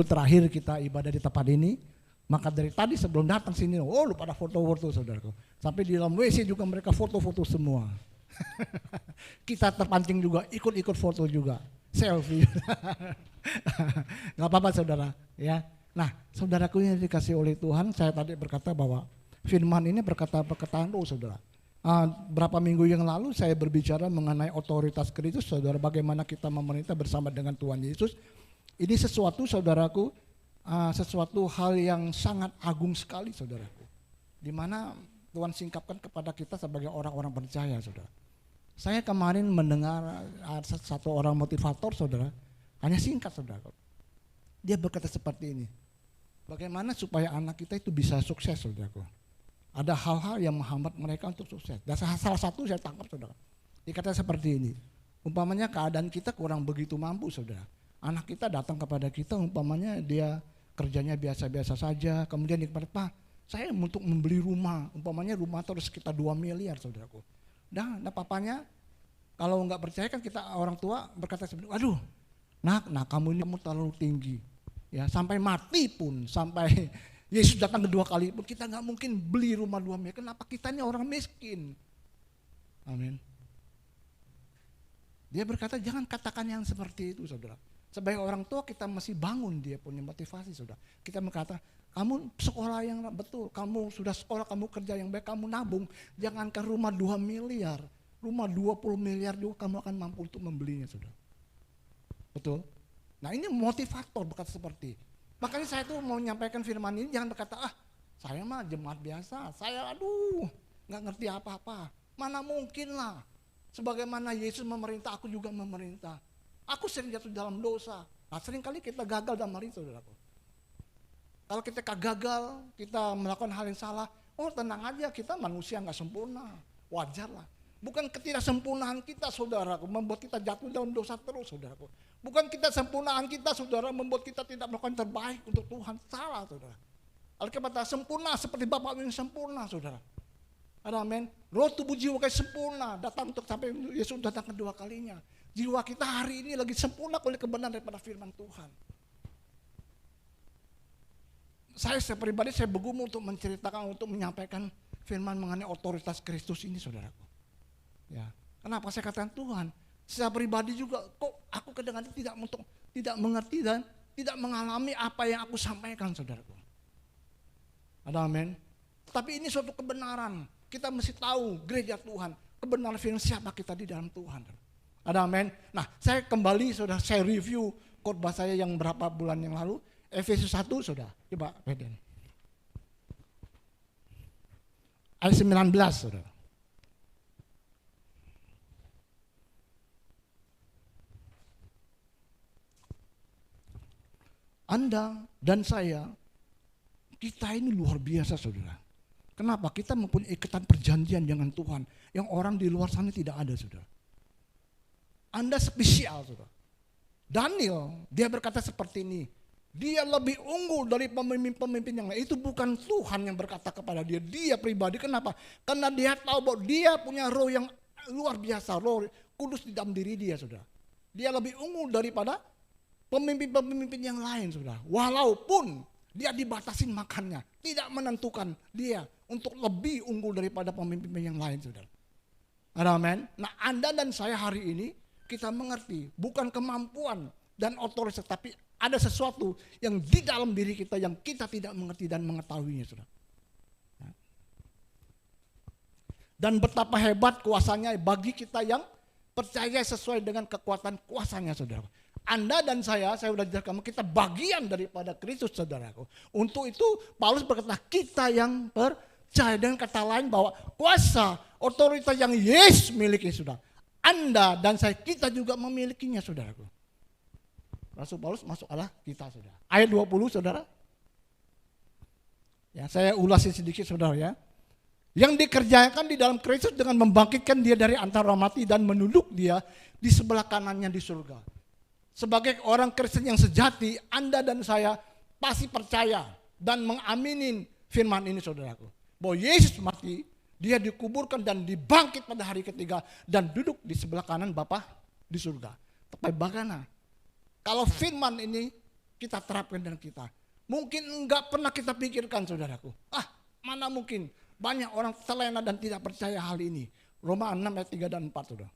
minggu terakhir kita ibadah di tempat ini, maka dari tadi sebelum datang sini, lu pada foto-foto saudaraku. Sampai di dalam WC juga mereka foto-foto semua. Kita terpancing juga, ikut-ikut foto juga, selfie. Gak apa-apa saudara, ya. Nah, saudaraku yang dikasih oleh Tuhan, saya tadi berkata bahwa firman ini berkata perkataan roh, saudara. Berapa minggu yang lalu saya berbicara mengenai otoritas Kristus, saudara, bagaimana kita memerintah bersama dengan Tuhan Yesus. Ini sesuatu, saudaraku, sesuatu hal yang sangat agung sekali, saudaraku. Di mana Tuhan singkapkan kepada kita sebagai orang-orang percaya, saudara. Saya kemarin mendengar satu orang motivator, saudara, hanya singkat, saudara. Dia berkata seperti ini, bagaimana supaya anak kita itu bisa sukses, saudaraku. Ada hal-hal yang menghambat mereka untuk sukses. Dan salah satu saya tangkap, saudara. Dia kata seperti ini, umpamanya keadaan kita kurang begitu mampu, saudara. Anak kita datang kepada kita, umpamanya dia kerjanya biasa-biasa saja, kemudian dia kata, Pak, saya untuk membeli rumah, umpamanya rumah itu harus sekitar 2 miliar, saudaraku. Nah papanya, kalau nggak percaya kan kita orang tua berkata seperti, waduh, nah kamu ini terlalu tinggi, ya sampai mati pun, sampai Yesus datang kedua kali pun kita nggak mungkin beli rumah 2 miliar. Kenapa kita ini orang miskin? Amin. Dia berkata jangan katakan yang seperti itu, saudara. Sebagai orang tua kita masih bangun dia punya motivasi, saudara. Kita berkata, kamu sekolah yang betul, kamu sudah sekolah, kamu kerja yang baik, kamu nabung. Jangankan rumah 2 miliar, rumah 20 miliar juga kamu akan mampu untuk membelinya, saudara. Betul? Nah ini motivator berkata seperti. Makanya saya tuh mau menyampaikan firman ini, jangan berkata, saya mah jemaat biasa, saya nggak ngerti apa-apa. Mana mungkin lah, sebagaimana Yesus memerintah, aku juga memerintah. Aku sering jatuh dalam dosa. Nah sering kali kita gagal dalam hal itu, saudaraku. Kalau kita gagal, kita melakukan hal yang salah, tenang aja, kita manusia nggak sempurna, wajar lah. Bukan ketidaksempurnaan kita, saudaraku, membuat kita jatuh dalam dosa terus, saudaraku. Bukan kesempurnaan kita, saudara, membuat kita tidak melakukan terbaik untuk Tuhan. Salah, saudara. Alkitab kata sempurna seperti Bapa yang sempurna, saudara. Amin. Roh tubuh jiwa kayak sempurna, datang untuk sampai Yesus datang kedua kalinya. Jiwa kita hari ini lagi sempurna oleh kebenaran daripada firman Tuhan. Saya pribadi saya bergumul untuk menceritakan, untuk menyampaikan firman mengenai otoritas Kristus ini, saudaraku. Ya, kenapa saya katakan Tuhan? Saya pribadi juga kok aku kadang-kadang tidak mengerti dan tidak mengalami apa yang aku sampaikan, saudaraku. Amin. Tapi ini suatu kebenaran. Kita mesti tahu gereja Tuhan, kebenaran firman siapa kita di dalam Tuhan. Amin. Nah, saya kembali, saudara, saya review khotbah saya yang berapa bulan yang lalu, Efesus 1, saudara. Coba Beden. Ayat 19, saudara. Anda dan saya, kita ini luar biasa, saudara. Kenapa? Kita mempunyai ikatan perjanjian dengan Tuhan yang orang di luar sana tidak ada, saudara. Anda spesial, saudara. Daniel, dia berkata seperti ini, dia lebih unggul dari pemimpin-pemimpin yang lain. Itu bukan Tuhan yang berkata kepada dia, dia pribadi. Kenapa? Karena dia tahu bahwa dia punya roh yang luar biasa, roh kudus di dalam diri dia, saudara. Dia lebih unggul daripada pemimpin-pemimpin yang lain, saudara. Walaupun dia dibatasin makannya, tidak menentukan dia untuk lebih unggul daripada pemimpin yang lain, saudara. Amin. Nah, Anda dan saya hari ini kita mengerti bukan kemampuan dan otoritas, tapi ada sesuatu yang di dalam diri kita yang kita tidak mengerti dan mengetahuinya, saudara. Dan betapa hebat kuasanya bagi kita yang percaya sesuai dengan kekuatan kuasanya, saudara. Anda dan saya sudah jelaskan, kita bagian daripada Kristus, saudaraku. Untuk itu Paulus berkata kita yang percaya, dengan kata lain bahwa kuasa otoritas yang Yesus miliki, saudara. Anda dan saya, kita juga memilikinya, saudaraku. Rasul Paulus masuk Allah kita, saudara. Ayat 20, saudara. Ya, saya ulasin sedikit, saudara, ya. Yang dikerjakan di dalam Kristus dengan membangkitkan dia dari antara mati dan menunduk dia di sebelah kanannya di surga. Sebagai orang Kristen yang sejati, Anda dan saya pasti percaya dan mengaminin firman ini, saudaraku. Bahwa Yesus mati, dia dikuburkan dan dibangkit pada hari ketiga dan duduk di sebelah kanan Bapa di surga. Tapi bagaimana? Kalau firman ini kita terapkan dalam kita. Mungkin enggak pernah kita pikirkan saudaraku. Mana mungkin banyak orang terlena dan tidak percaya hal ini. Roma 6 ayat 3 dan 4 saudara.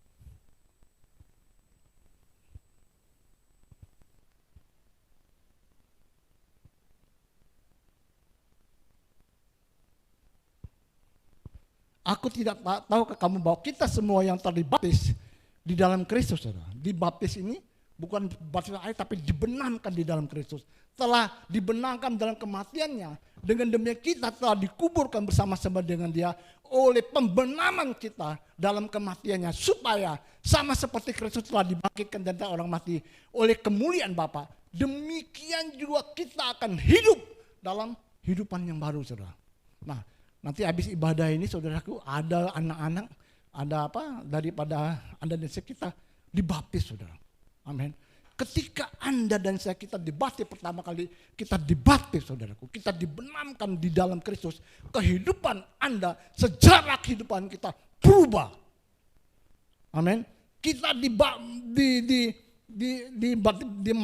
Aku tidak tahu ke kamu bahwa kita semua yang telah dibaptis di dalam Kristus, saudara. Dibaptis ini bukan baptis air tapi dibenamkan di dalam Kristus. Telah dibenamkan dalam kematiannya. Dengan demikian kita telah dikuburkan bersama-sama dengan dia oleh pembenaman kita dalam kematiannya. Supaya sama seperti Kristus telah dibangkitkan dari orang mati oleh kemuliaan Bapa. Demikian juga kita akan hidup dalam hidupan yang baru, saudara. Nah, nanti habis ibadah ini saudaraku ada anak-anak, ada daripada Anda dan saya kita dibaptis, saudara. Amin. Ketika Anda dan saya kita dibaptis pertama kali, kita dibaptis saudaraku, kita dibenamkan di dalam Kristus, kehidupan Anda, sejarah kehidupan kita berubah. Amin. Kita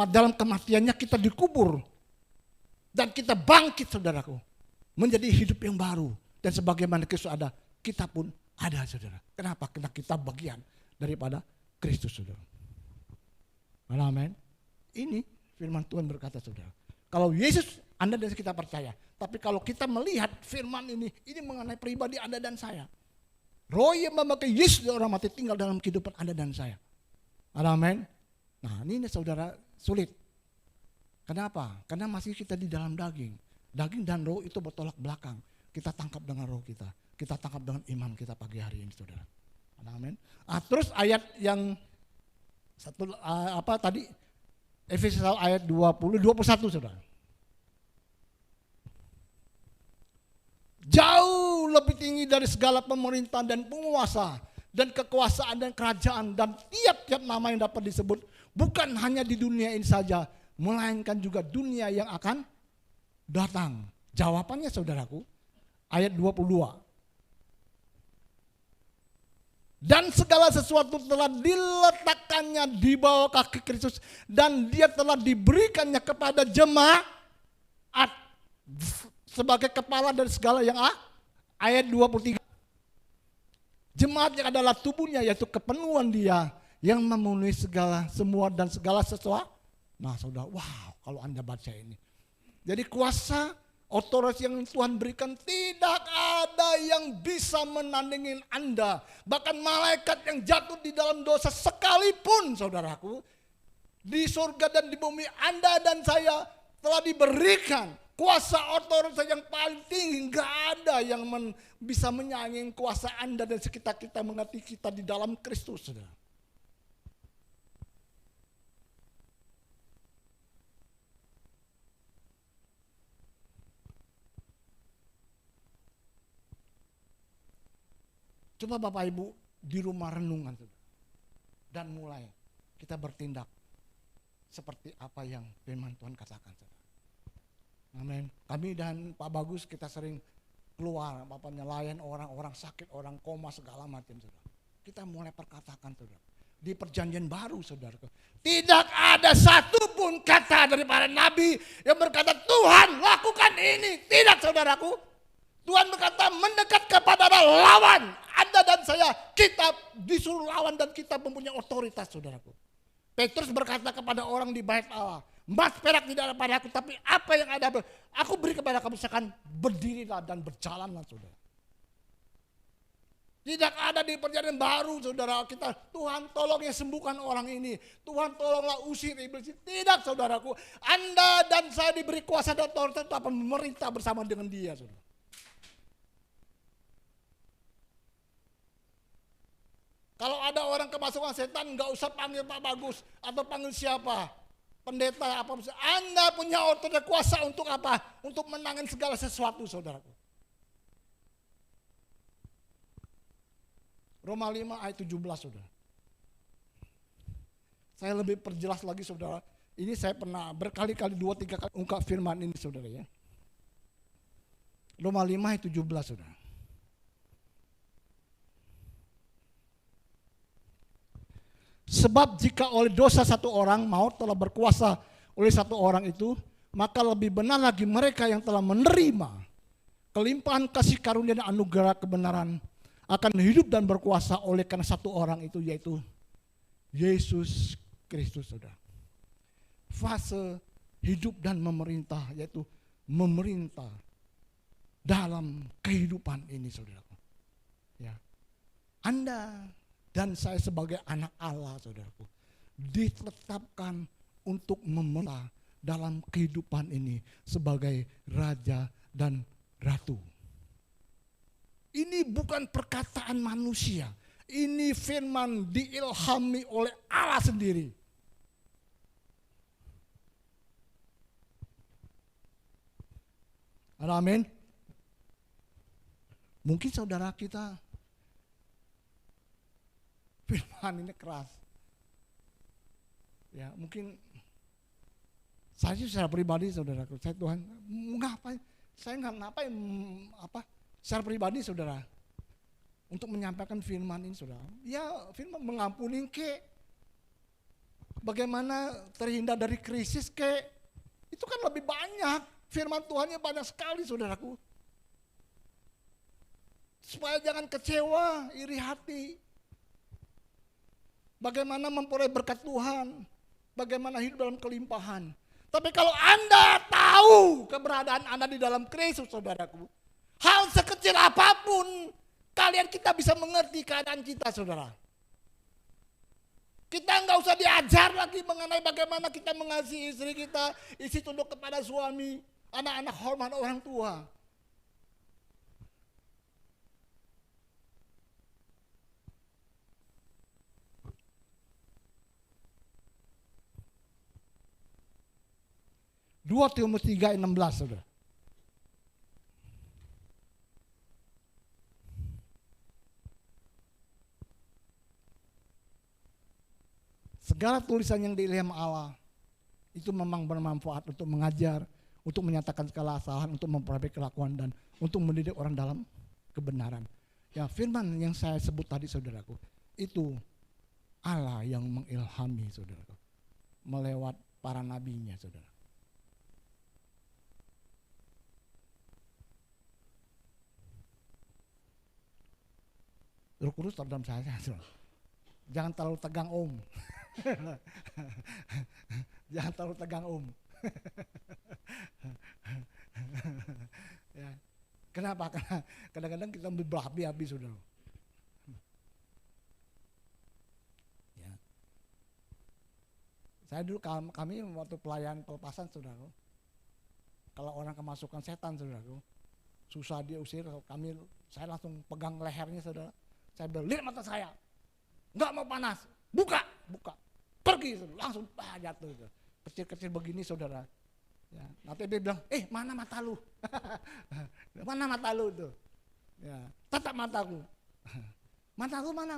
dalam kematiannya kita dikubur dan kita bangkit saudaraku, menjadi hidup yang baru. Dan sebagaimana Kristus ada, kita pun ada, saudara. Kenapa? Karena kita bagian daripada Kristus, saudara. Amin. Ini firman Tuhan berkata, saudara. Kalau Yesus, Anda dan kita percaya. Tapi kalau kita melihat firman ini mengenai pribadi Anda dan saya. Roh yang memakai Yesus dari orang mati tinggal dalam kehidupan Anda dan saya. Amin. Nah, ini saudara sulit. Kenapa? Karena masih kita di dalam daging. Daging dan roh itu bertolak belakang. Kita tangkap dengan roh kita. Kita tangkap dengan iman kita pagi hari ini, saudara. Amin. Terus ayat yang tadi Efesus ayat 21 saudara. Jauh lebih tinggi dari segala pemerintahan dan penguasa dan kekuasaan dan kerajaan dan tiap-tiap nama yang dapat disebut, bukan hanya di dunia ini saja, melainkan juga dunia yang akan datang. Jawabannya saudaraku, ayat 22. Dan segala sesuatu telah diletakkannya di bawah kaki Kristus dan dia telah diberikannya kepada jemaat sebagai kepala dari segala yang ayat 23. Jemaat yang adalah tubuhnya, yaitu kepenuhan dia yang memenuhi semua dan segala sesuatu. Nah, saudara, wow, kalau Anda baca ini. Jadi kuasa otoritas yang Tuhan berikan tidak ada yang bisa menandingi Anda. Bahkan malaikat yang jatuh di dalam dosa sekalipun, saudaraku, di surga dan di bumi Anda dan saya telah diberikan kuasa otoritas yang paling tinggi. Nggak ada yang bisa menyaingi kuasa Anda dan sekitar kita mengerti kita di dalam Kristus, saudara. Coba Bapak Ibu di rumah renungan dan mulai kita bertindak seperti apa yang firman Tuhan katakan. Amin. Kami dan Pak Bagus kita sering keluar, Bapak nyelayan orang-orang sakit, orang koma segala macam. Kita mulai perkatakan, saudara. Di perjanjian baru, saudara. Tidak ada satupun kata daripada Nabi yang berkata Tuhan lakukan ini. Tidak, saudaraku. Tuhan berkata mendekat kepada lawan. Anda dan saya, kita disuruh lawan dan kita mempunyai otoritas, saudaraku. Petrus berkata kepada orang di bait Allah, emas perak tidak ada pada aku, tapi apa yang ada aku beri kepada kamu, misalkan berdirilah dan berjalanlah, saudara. Tidak ada di perjanjian baru, saudara kita, Tuhan tolong ya sembuhkan orang ini, Tuhan tolonglah usir iblis. Tidak, saudaraku. Anda dan saya diberi kuasa dan otoritas untuk memerintah bersama dengan dia, saudara. Kalau ada orang kemasukan setan, nggak usah panggil Pak Bagus atau panggil siapa, pendeta apa. Anda punya otoritas kuasa untuk apa? Untuk menangani segala sesuatu, saudaraku. Roma 5 ayat 17, saudara. Saya lebih perjelas lagi, saudara. Ini saya pernah berkali-kali 2-3 kali ungkap firman ini, saudara ya. Roma 5 ayat 17, saudara. Sebab jika oleh dosa satu orang maut telah berkuasa oleh satu orang itu, maka lebih benar lagi mereka yang telah menerima kelimpahan kasih karunia dan anugerah kebenaran akan hidup dan berkuasa oleh karena satu orang itu, yaitu Yesus Kristus, saudara. Fase hidup dan memerintah, yaitu memerintah dalam kehidupan ini, saudaraku. Ya. Anda dan saya sebagai anak Allah, saudaraku, ditetapkan untuk memerintah dalam kehidupan ini sebagai raja dan ratu. Ini bukan perkataan manusia. Ini firman diilhami oleh Allah sendiri. Amin. Mungkin saudara kita firman ini keras. Ya, mungkin saya secara pribadi, saudaraku, saya Tuhan, ngapain? Saya nggak ngapain secara pribadi, saudara, untuk menyampaikan firman ini, saudara. Ya, firman mengampuni ke, bagaimana terhindar dari krisis ke, itu kan lebih banyak. Firman Tuhannya banyak sekali, saudaraku. Supaya jangan kecewa, iri hati. Bagaimana memperoleh berkat Tuhan, bagaimana hidup dalam kelimpahan. Tapi kalau Anda tahu keberadaan Anda di dalam Kristus, saudaraku, hal sekecil apapun, kita bisa mengerti keadaan kita, saudara. Kita nggak usah diajar lagi mengenai bagaimana kita mengasihi istri kita, istri tunduk kepada suami, anak-anak hormat orang tua. Dua Timotius 3:16, saudara. Segala tulisan yang diilham Allah itu memang bermanfaat untuk mengajar, untuk menyatakan segala kesalahan, untuk memperbaiki kelakuan, dan untuk mendidik orang dalam kebenaran. Ya, firman yang saya sebut tadi, saudaraku, itu Allah yang mengilhami, saudaraku, melewat para nabinya, saudara. Roh Kudus dalam saya, saudara. Jangan terlalu tegang, Om. Jangan terlalu tegang, Om. Ya. Kenapa? Karena kadang-kadang kita berapi-api, saudara. Ya. Saya dulu, kami waktu pelayanan pelepasan, saudara, kalau orang kemasukan setan, saudara, susah dia usir, saya langsung pegang lehernya, saudara. Saya bilang, lihat mata saya, nggak mau panas, buka, pergi, langsung jatuh, kecil-kecil begini, saudara. Ya, nanti dia bilang, mana mata lu? Mana mata lu tuh? Ya, tatap mataku. Mataku mana?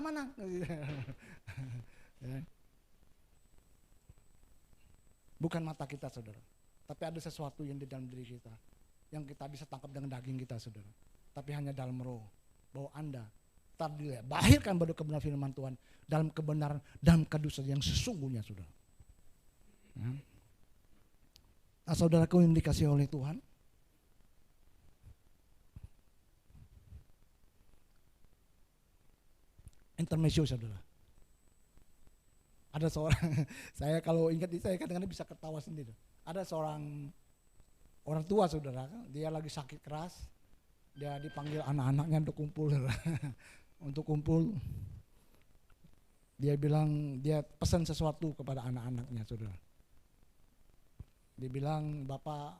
Ya. Bukan mata kita, saudara, tapi ada sesuatu yang di dalam diri kita, yang kita bisa tangkap dengan daging kita, saudara. Tapi hanya dalam roh, bahwa Anda lahirkan baru kebenaran firman Tuhan dalam kebenaran, dalam kedudukan yang sesungguhnya, saudara. Nah, saudaraku yang dikasihi oleh Tuhan, intermezzo, saudara. Ada seorang, saya kalau ingat itu saya kadang-kadang bisa ketawa sendiri. Ada seorang orang tua, saudara, dia lagi sakit keras, dia dipanggil anak-anaknya untuk kumpul, untuk kumpul. Dia bilang, dia pesan sesuatu kepada anak-anaknya, saudara. Dia bilang, Bapak,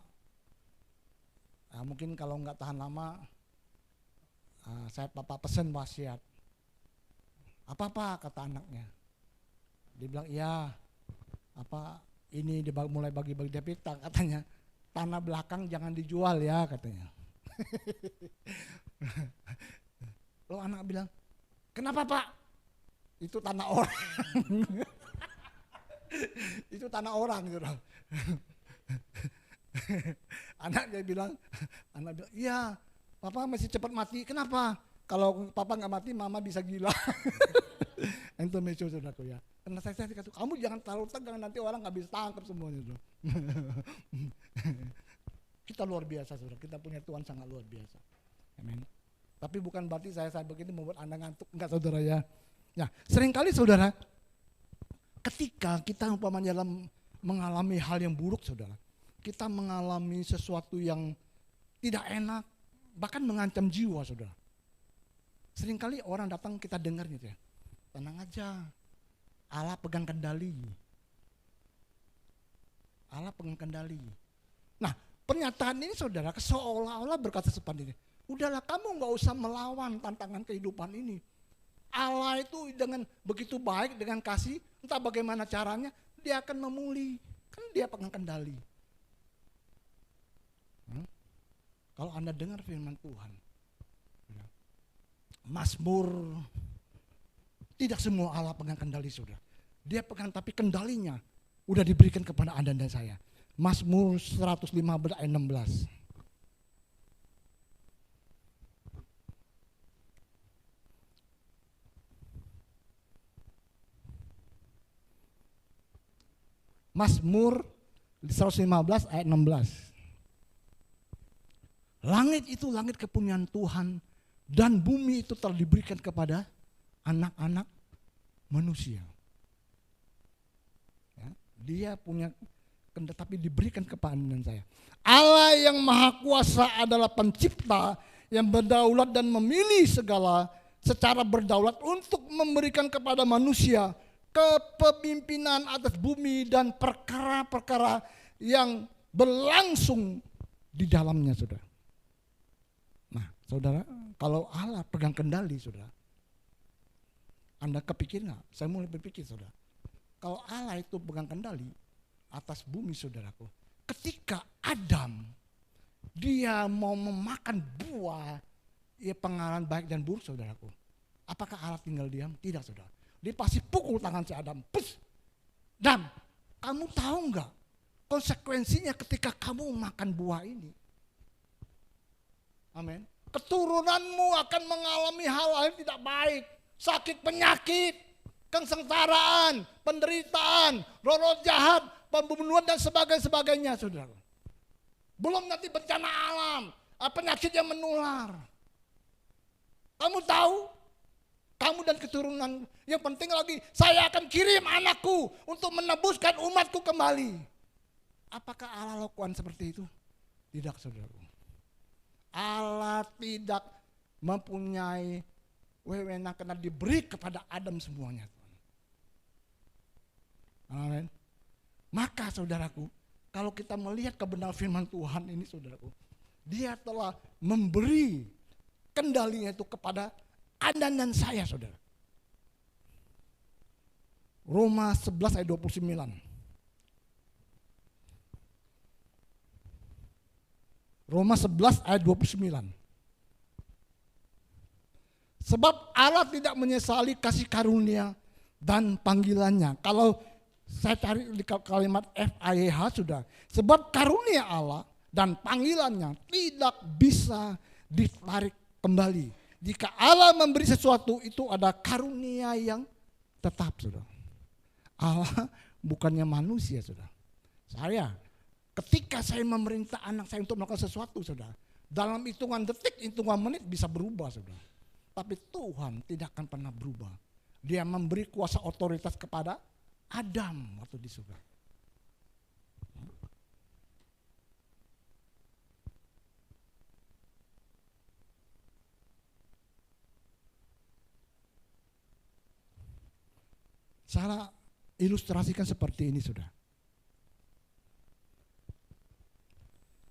mungkin kalau nggak tahan lama, Bapak pesan wasiat. Apa kata anaknya? Dia bilang, iya, ini mulai bagi-bagi, tapi katanya tanah belakang jangan dijual ya, katanya. Lalu anak bilang, kenapa Pak? Itu tanah orang. Itu tanah orang, saudara. Anaknya bilang, iya, Papa masih cepat mati. Kenapa? Kalau Papa nggak mati, Mama bisa gila. Intermezzo saudaraku ya. Karena saya kata, kamu jangan terlalu tegang, nanti orang nggak bisa tangkap semuanya. Kita luar biasa saudara, kita punya Tuhan sangat luar biasa. Amin. Tapi bukan berarti saya begini membuat Anda ngantuk, enggak saudara ya. Ya, seringkali saudara, ketika kita umpamanya dalam mengalami hal yang buruk saudara, kita mengalami sesuatu yang tidak enak, bahkan mengancam jiwa saudara. Seringkali orang datang kita dengar gitu ya, tenang aja, Allah pegang kendali. Allah pegang kendali. Nah, pernyataan ini saudara seolah-olah berkata seperti ini, udahlah kamu nggak usah melawan tantangan kehidupan ini. Allah itu dengan begitu baik, dengan kasih, entah bagaimana caranya, dia akan memulih. Kan dia pegang kendali. Kalau Anda dengar firman Tuhan, Mazmur, tidak semua Allah pegang kendali saudara. Dia pegang tapi kendalinya udah diberikan kepada Anda dan saya. Mazmur 115 ayat 16. Mazmur 115 ayat 16. Langit itu langit kepunyaan Tuhan dan bumi itu telah diberikan kepada anak-anak manusia. Ya, dia punya tapi diberikan kepada Anda dan saya. Allah yang Maha Kuasa adalah pencipta yang berdaulat dan memilih segala secara berdaulat untuk memberikan kepada manusia kepemimpinan atas bumi dan perkara-perkara yang berlangsung di dalamnya, saudara. Nah, saudara, kalau Allah pegang kendali, saudara, Anda kepikir nggak? Saya mulai berpikir, saudara. Kalau Allah itu pegang kendali atas bumi, saudaraku, ketika Adam dia mau memakan buah ya pengalaman baik dan buruk, saudaraku, apakah Allah tinggal diam? Tidak, saudara. Dia pasti pukul tangan si Adam. Pus. Dan kamu tahu nggak konsekuensinya ketika kamu makan buah ini? Amin. Keturunanmu akan mengalami hal-hal yang tidak baik, sakit penyakit, kesengsaraan, penderitaan, roh-roh jahat, pembunuhan dan sebagainya, saudara. Belum nanti bencana alam, penyakit yang menular. Kamu tahu? Kamu dan keturunan, yang penting lagi, saya akan kirim anakku untuk menebuskan umatku kembali. Apakah Allah lakukan seperti itu? Tidak, saudara. Allah tidak mempunyai wewenang karena diberi kepada Adam semuanya. Amin. Maka saudaraku, kalau kita melihat kebenaran firman Tuhan ini, saudaraku, dia telah memberi kendalinya itu kepada Anda dan saya, saudara. Roma 11 ayat 29. Roma 11 ayat 29. Sebab Allah tidak menyesali kasih karunia dan panggilannya. Kalau saya cari di kalimat FAYH sudah. Sebab karunia Allah dan panggilannya tidak bisa ditarik kembali. Jika Allah memberi sesuatu itu ada karunia yang tetap, saudara. Allah bukannya manusia, saudara. Ketika saya memerintah anak saya untuk melakukan sesuatu, saudara, dalam hitungan detik, hitungan menit bisa berubah, saudara. Tapi Tuhan tidak akan pernah berubah. Dia memberi kuasa otoritas kepada Adam waktu di surga. Saya ilustrasikan seperti ini, saudara.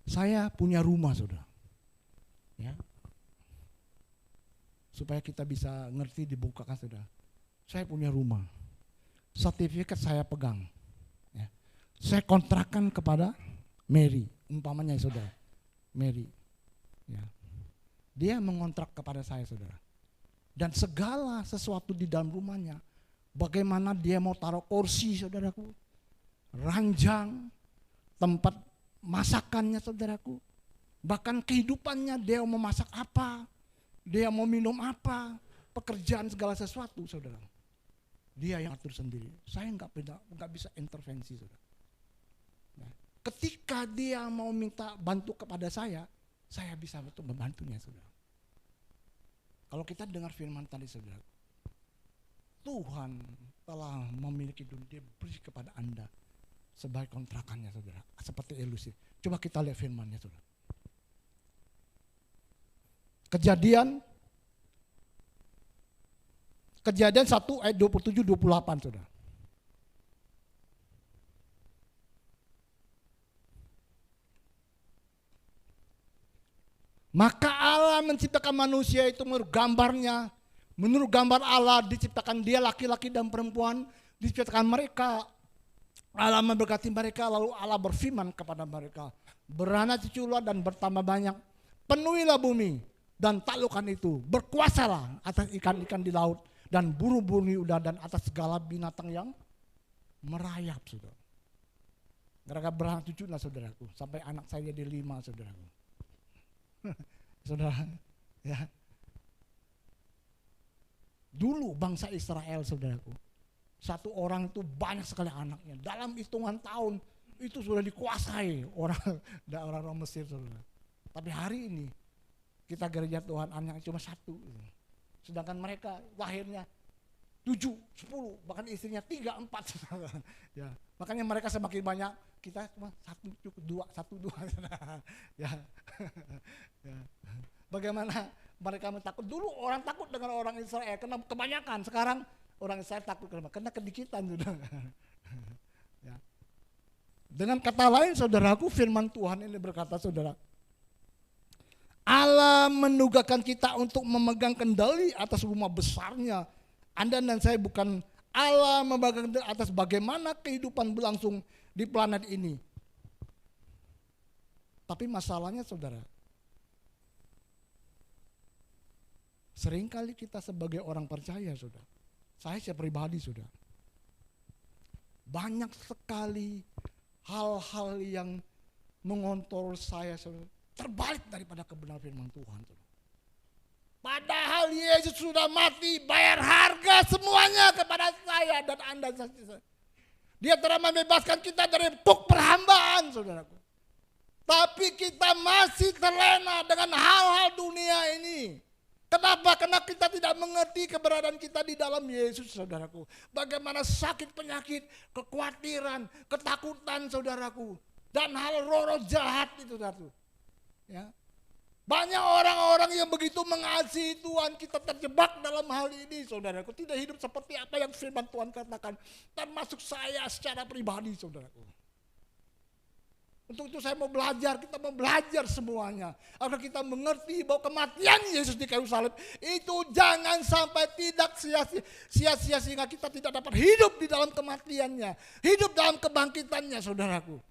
Saya punya rumah, saudara. Ya. Supaya kita bisa ngerti dibukakan, saudara. Saya punya rumah. Sertifikat saya pegang. Ya. Saya kontrakkan kepada Mary, umpamanya, saudara. Mary. Ya. Dia mengontrak kepada saya, saudara. Dan segala sesuatu di dalam rumahnya, bagaimana dia mau taruh kursi, saudaraku, ranjang, tempat masakannya, saudaraku, bahkan kehidupannya, dia mau masak apa, dia mau minum apa, pekerjaan segala sesuatu, saudara. Dia yang atur sendiri. Saya nggak bisa intervensi, saudara. Nah, ketika dia mau minta bantu kepada saya bisa untuk membantunya, saudara. Kalau kita dengar firman tadi, saudara, Tuhan telah memiliki dunia, dia beri kepada Anda sebagai kontrakannya, saudara. Seperti ilusi. Coba kita lihat firman-Nya, saudara. Kejadian 1 ayat 27-28, saudara. Maka Allah menciptakan manusia itu menurut gambarnya. Menurut gambar Allah diciptakan dia laki-laki dan perempuan. Diciptakan mereka. Allah memberkati mereka, lalu Allah berfirman kepada mereka, beranak cuculah dan bertambah banyak. Penuhilah bumi dan taklukkan itu. Berkuasalah atas ikan-ikan di laut dan burung-burung di udara dan atas segala binatang yang merayap, saudara. Mereka beranak cucu lah, saudaraku. Sampai anak saya jadi 5, saudaraku. Saudara, ya. Dulu bangsa Israel, saudaraku, satu orang itu banyak sekali anaknya. Dalam hitungan tahun itu sudah dikuasai orang Mesir, saudara. Tapi hari ini kita gereja Tuhan anaknya cuma 1. Sedangkan mereka lahirnya 7, 10, bahkan istrinya 3, 4. Ya, makanya mereka semakin banyak, kita cuma 1 cukup, 2. Ya. Ya. Bagaimana mereka takut? Dulu orang takut dengan orang Israel karena kebanyakan. Sekarang orang Israel takut karena kedikitan, sudah. Ya. Dengan kata lain, saudaraku, firman Tuhan ini berkata, saudara, Allah menugaskan kita untuk memegang kendali atas rumah besarnya. Anda dan saya bukan. Allah memegang kendali atas bagaimana kehidupan berlangsung di planet ini. Tapi masalahnya, saudara, seringkali kita sebagai orang percaya, saudara, saya pribadi, saudara, banyak sekali hal-hal yang mengontrol saya, saudara, terbalik daripada kebenaran firman Tuhan, saudara. Padahal Yesus sudah mati, bayar harga semuanya kepada saya dan Anda. Dia telah membebaskan kita dari tuk perhambaan, saudaraku. Tapi kita masih terlena dengan hal-hal dunia ini. Kenapa? Karena kita tidak mengerti keberadaan kita di dalam Yesus, saudaraku. Bagaimana sakit, penyakit, kekhawatiran, ketakutan, saudaraku. Dan hal roh-roh jahat itu, saudaraku. Ya. Banyak orang-orang yang begitu mengasihi Tuhan, kita terjebak dalam hal ini, saudaraku. Tidak hidup seperti apa yang firman Tuhan katakan. Termasuk saya secara pribadi, saudaraku. Untuk itu saya mau belajar, kita mau belajar semuanya. Agar kita mengerti bahwa kematian Yesus di kayu salib itu jangan sampai tidak sia-sia sehingga kita tidak dapat hidup di dalam kematiannya. Hidup dalam kebangkitannya, saudaraku.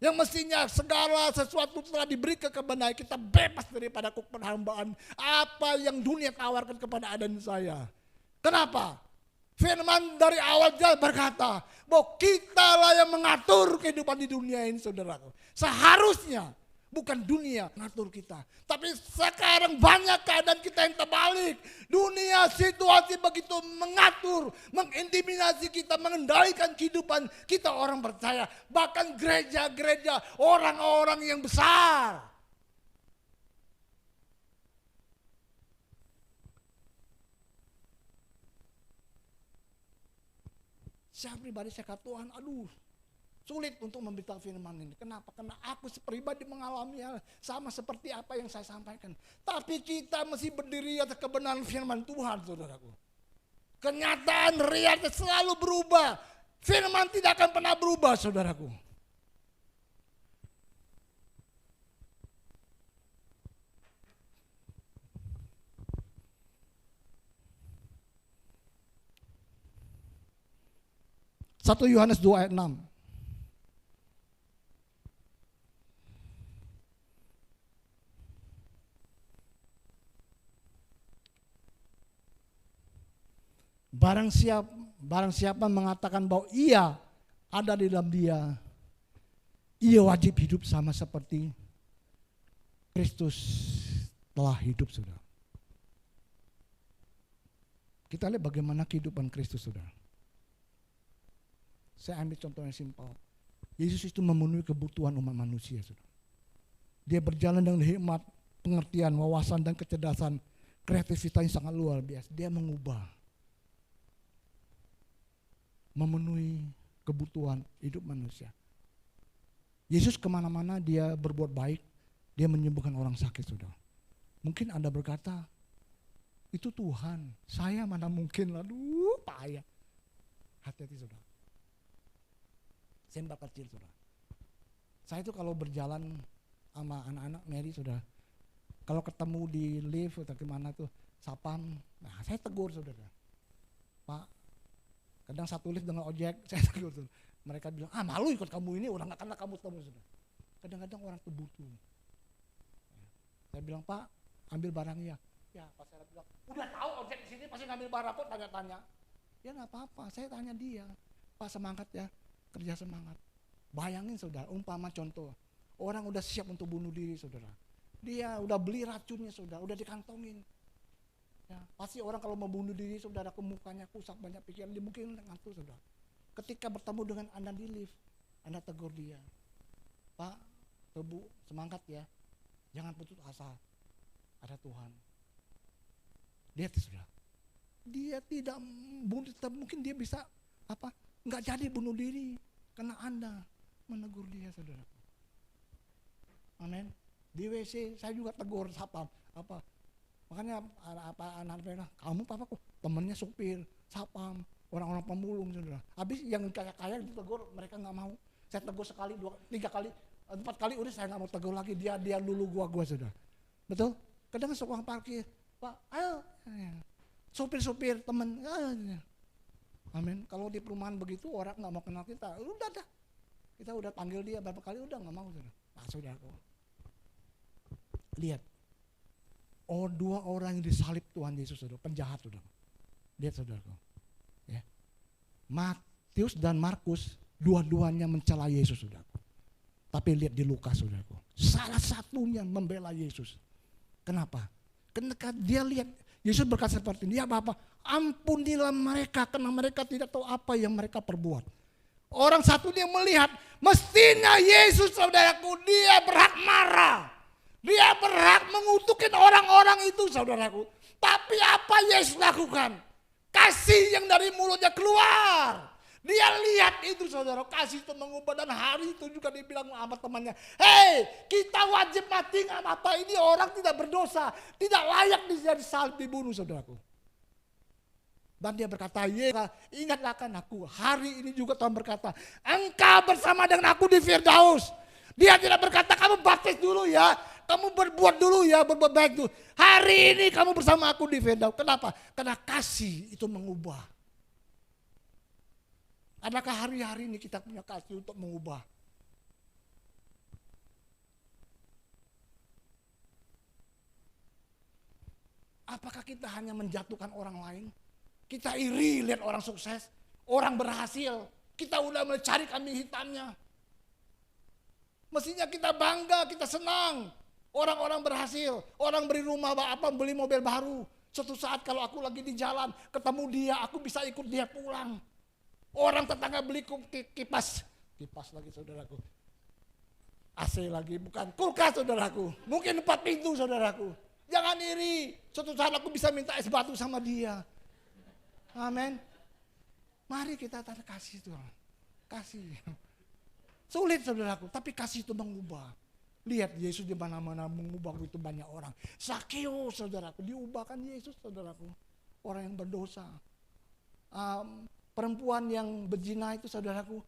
Yang mestinya segala sesuatu telah diberi kebenaran, kita bebas daripada perhambaan apa yang dunia tawarkan kepada Anda dan saya. Kenapa? Firman dari awal dia berkata bahwa kitalah yang mengatur kehidupan di dunia ini, saudaraku. Seharusnya bukan dunia mengatur kita. Tapi sekarang banyak keadaan kita yang terbalik. Dunia situasi begitu mengatur, mengintimidasi kita, mengendalikan kehidupan kita orang percaya. Bahkan gereja-gereja, orang-orang yang besar. Saya pribadi saya kata Tuhan, aduh, sulit untuk memberitahu firman ini. Kenapa? Karena aku pribadi mengalami hal sama seperti apa yang saya sampaikan. Tapi kita mesti berdiri atas kebenaran firman Tuhan, saudaraku. Kenyataan realita selalu berubah. Firman tidak akan pernah berubah, saudaraku. Satu Yohanes 2 ayat 6. Barang siapa mengatakan bahwa ia ada di dalam dia, ia wajib hidup sama seperti Kristus telah hidup, saudara. Kita lihat bagaimana kehidupan Kristus, saudara. Saya ambil contoh yang simpel. Yesus itu memenuhi kebutuhan umat manusia, saudara. Dia berjalan dengan hikmat, pengertian, wawasan, dan kecerdasan. Kreativitasnya sangat luar biasa. Dia mengubah, memenuhi kebutuhan hidup manusia. Yesus kemana-mana dia berbuat baik, dia menyembuhkan orang sakit, saudara. Mungkin Anda berkata, itu Tuhan, saya mana mungkin, aduh payah. Hati-hati, saudara. Saya mbak kecil, saudara. Saya itu kalau berjalan sama anak-anak Mary, saudara, kalau ketemu di lift atau gimana tuh, sapam, nah saya tegur, saudara. Pak, kadang satu lift dengan ojek, saya tegur, saudara. Mereka bilang, malu ikut kamu ini, orang gak kenal kamu, saudara. Kadang-kadang orang tuh butuh. Saya bilang, Pak, ambil barangnya. Ya, Pak saya bilang, udah tahu ojek di sini pasti ngambil barang kok, tanya-tanya. Ya nggak apa-apa, saya tanya dia. Pak semangat ya, kerja semangat. Bayangin saudara, umpama contoh, orang udah siap untuk bunuh diri, saudara. Dia udah beli racunnya, saudara, udah dikantongin. Ya, pasti orang kalau mau bunuh diri, saudara, ke mukanya kusak, banyak pikiran, dia mungkin ngantuk, saudara. Ketika bertemu dengan Anda di lift, Anda tegur dia, Pak, Bu, semangat ya, jangan putus asa, ada Tuhan. Lihat, saudara, dia tidak bunuh, mungkin dia bisa nggak jadi bunuh diri karena Anda menegur dia, saudara. Amin. Di WC saya juga tegur sapam, makanya anak-anak kamu kok temennya supir, sapam, orang-orang pemulung, saudara. Habis yang kaya-kaya ditegur, mereka nggak mau. Saya tegur sekali, 2, 3 kali, 4 kali, udah saya nggak mau tegur lagi. Dia dulu gua, saudara. Betul? Kadang seorang parkir, Pak, ayo, supir-supir teman, amin. Kalau di perumahan begitu orang nggak mau kenal kita, udah dah, kita udah panggil dia berapa kali, udah nggak mau, saudara. Nah, saudara, lihat, 2 orang yang disalib Tuhan Yesus, saudara, penjahat, saudara. Lihat, saudara, ya. Matius dan Markus, dua-duanya mencela Yesus, saudara. Tapi lihat di Lukas, saudara, salah satunya membela Yesus. Kenapa? Karena dia lihat Yesus berkata seperti ini, ya Bapa, ampunilah mereka karena mereka tidak tahu apa yang mereka perbuat. Orang satunya melihat, mestinya Yesus, saudaraku, dia berhak marah. Dia berhak mengutukin orang-orang itu, saudaraku. Tapi apa Yesus lakukan? Kasih yang dari mulutnya keluar. Dia lihat itu, saudara, kasih itu mengubah. Dan hari itu juga dibilang sama temannya, hei, kita wajib mati, nggak apa, ini orang tidak berdosa, tidak layak dia disalib, dibunuh, saudaraku. Dan dia berkata, ingatlah kan aku, hari ini juga Tuhan berkata, engkau bersama dengan aku di Firdaus. Dia tidak berkata, kamu baptis dulu ya, kamu berbuat dulu ya, berbuat baik dulu. Hari ini kamu bersama aku di Firdaus. Kenapa? Karena kasih itu mengubah. Adakah hari-hari ini kita punya kasih untuk mengubah? Apakah kita hanya menjatuhkan orang lain? Kita iri lihat orang sukses, orang berhasil. Kita udah mencari kambing hitamnya. Mestinya kita bangga, kita senang. Orang-orang berhasil, orang beli rumah, beli mobil baru. Suatu saat kalau aku lagi di jalan, ketemu dia, aku bisa ikut dia pulang. Orang tetangga beli kipas lagi, saudaraku. AC lagi, bukan kulkas, saudaraku. Mungkin 4 pintu, saudaraku. Jangan iri. Suatu saat aku bisa minta es batu sama dia. Amin. Mari kita tanda kasih, Tuhan. Kasih. Sulit, saudaraku, tapi kasih itu mengubah. Lihat Yesus di mana-mana mengubah itu banyak orang. Zakeus, saudaraku, diubahkan Yesus, saudaraku. Orang yang berdosa. Perempuan yang berzina itu, saudaraku,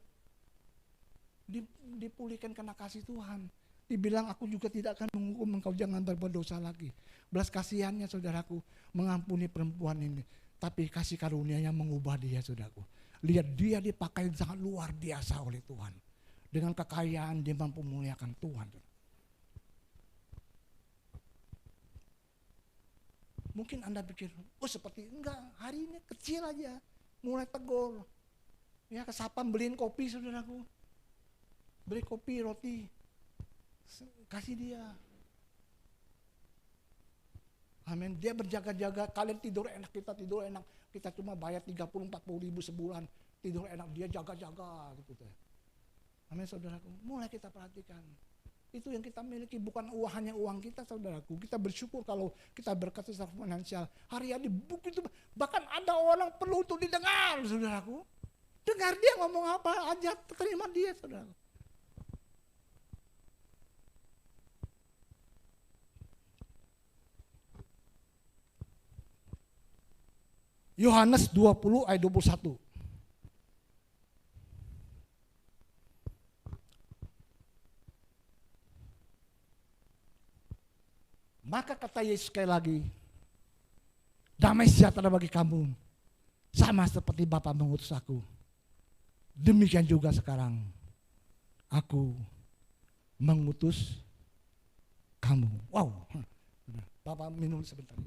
dipulihkan karena kasih Tuhan. Dibilang aku juga tidak akan menghukum engkau, jangan berbuat dosa lagi. Belas kasihannya, saudaraku, mengampuni perempuan ini. Tapi kasih karunia-Nya mengubah dia, saudaraku. Lihat dia dipakai sangat luar biasa oleh Tuhan. Dengan kekayaan dia mampu memuliakan Tuhan. Mungkin Anda pikir, seperti enggak, hari ini kecil aja. Mulai tegur. Ya, ke sapam beliin kopi, saudaraku. Beli kopi, roti. Kasih dia. Amin. Dia berjaga-jaga, kalian tidur enak, kita tidur enak. Kita cuma bayar 30-40 ribu sebulan. Tidur enak, dia jaga-jaga gitu. Amin saudaraku. Mulai kita perhatikan. Itu yang kita miliki, bukan hanya uang kita saudaraku. Kita bersyukur kalau kita berkat secara finansial. Hari-hari buku itu, bahkan ada orang perlu untuk didengar saudaraku. Dengar dia ngomong apa aja, terima dia saudaraku. Yohanes 20 ayat 21. Maka kata Yesus sekali lagi, damai sejahtera bagi kamu, sama seperti Bapa mengutus aku. Demikian juga sekarang, aku mengutus kamu. Wow, Bapak minum sebentar.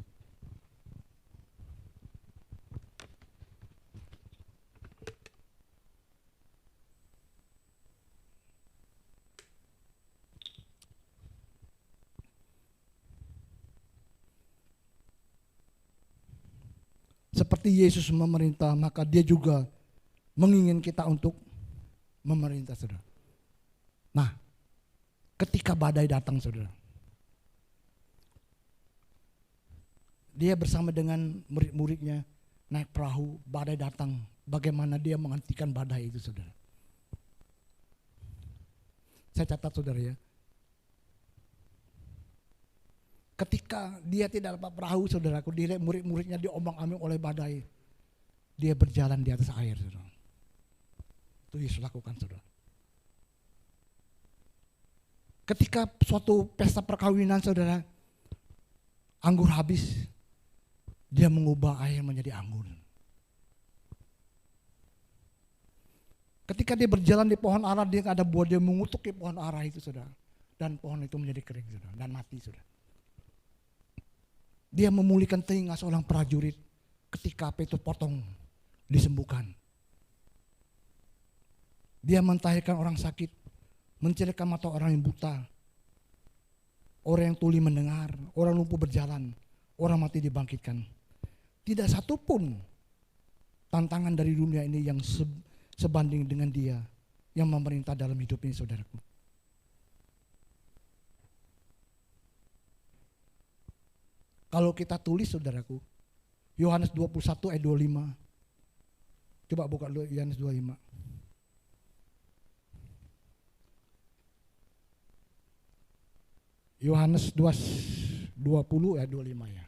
Seperti Yesus memerintah, maka dia juga menginginkan kita untuk memerintah, saudara. Nah, ketika badai datang, saudara, dia bersama dengan murid-muridnya naik perahu, badai datang. Bagaimana dia menghentikan badai itu, saudara? Saya catat, saudara ya. Ketika dia tidak dapat perahu, saudaraku, dia murid-muridnya diombang-ambing oleh badai. Dia berjalan di atas air, saudara. Itu Yesus lakukan, saudara. Ketika suatu pesta perkawinan, saudara, anggur habis, dia mengubah air menjadi anggur. Ketika dia berjalan di pohon ara, dia ada buah, dia mengutuki pohon ara itu, saudara. Dan pohon itu menjadi kering, saudara, dan mati, saudara. Dia memulihkan telinga seorang prajurit ketika apa itu potong, disembuhkan. Dia mentahirkan orang sakit, mencerahkan mata orang yang buta, orang yang tuli mendengar, orang lumpuh berjalan, orang mati dibangkitkan. Tidak satupun tantangan dari dunia ini yang sebanding dengan dia yang memerintah dalam hidup ini, saudaraku. Kalau kita tulis, saudaraku, Yohanes 21 ayat 25. Coba buka dulu Yohanes 25. Yohanes 20 ayat 25 ya.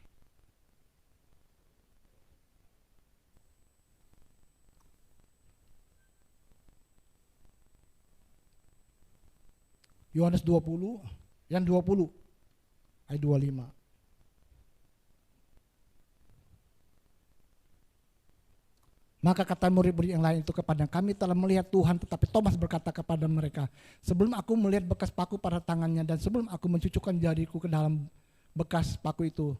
Yohanes 20, yang 20 ayat 25. Maka kata murid-murid yang lain itu kepada kami telah melihat Tuhan, tetapi Thomas berkata kepada mereka, sebelum aku melihat bekas paku pada tangannya dan sebelum aku mencucukkan jariku ke dalam bekas paku itu,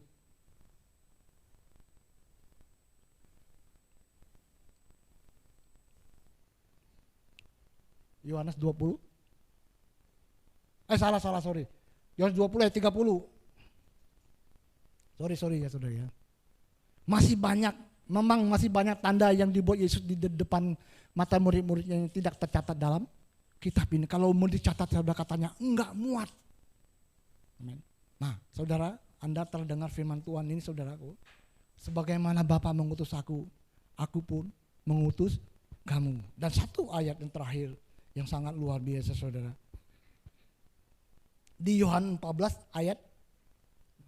Yohanes 20, sorry. Yohanes 20 ayat 30. Sorry ya saudara ya. Memang masih banyak tanda yang dibuat Yesus di depan mata murid-muridnya yang tidak tercatat dalam kitab ini. Kalau mau dicatat, saudara, katanya enggak muat. Amin. Nah, saudara, Anda terdengar firman Tuhan ini, saudaraku. Sebagaimana Bapa mengutus aku pun mengutus kamu. Dan satu ayat yang terakhir yang sangat luar biasa, saudara. Di Yohanes 14 ayat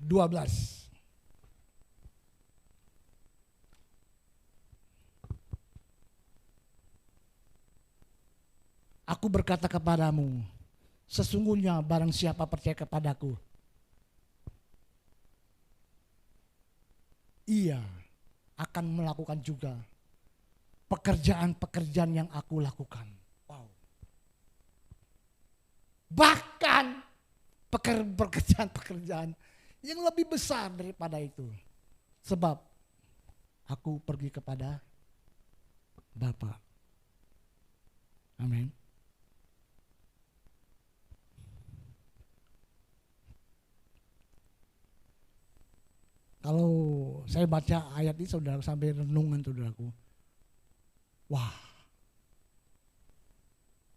12. Aku berkata kepadamu, sesungguhnya barang siapa percaya kepadaku, ia akan melakukan juga pekerjaan-pekerjaan yang aku lakukan. Wow. Bahkan pekerjaan-pekerjaan yang lebih besar daripada itu. Sebab aku pergi kepada Bapa. Amin. saya baca ayat ini saudara sampai renungan saudaraku. Wah,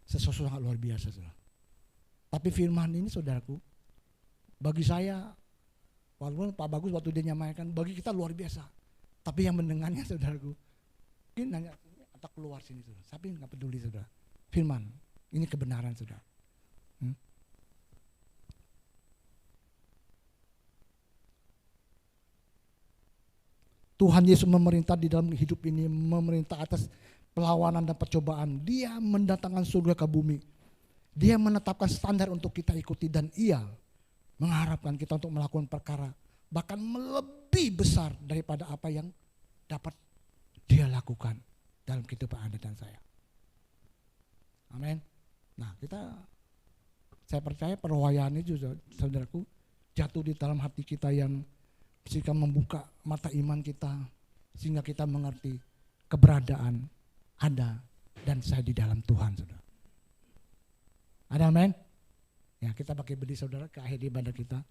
sesuatu sangat luar biasa saudara. Tapi firman ini saudaraku, bagi saya, walaupun Pak Bagus waktu dia nyamakan, bagi kita luar biasa. Tapi yang mendengarnya saudaraku, mungkin nanya, atau keluar sini saudara. Tapi nggak peduli saudara. Firman, ini kebenaran saudara. Tuhan Yesus memerintah di dalam hidup ini, memerintah atas perlawanan dan percobaan. Dia mendatangkan surga ke bumi. Dia menetapkan standar untuk kita ikuti dan ia mengharapkan kita untuk melakukan perkara bahkan lebih besar daripada apa yang dapat dia lakukan dalam kehidupan Anda dan saya. Amin. Nah, saya percaya perwayaan itu saudaraku jatuh di dalam hati kita yang sehingga membuka mata iman kita sehingga kita mengerti keberadaan Anda dan saya di dalam Tuhan, saudara. Ada amin? Ya, kita pakai beli saudara ke akhir ibadah kita.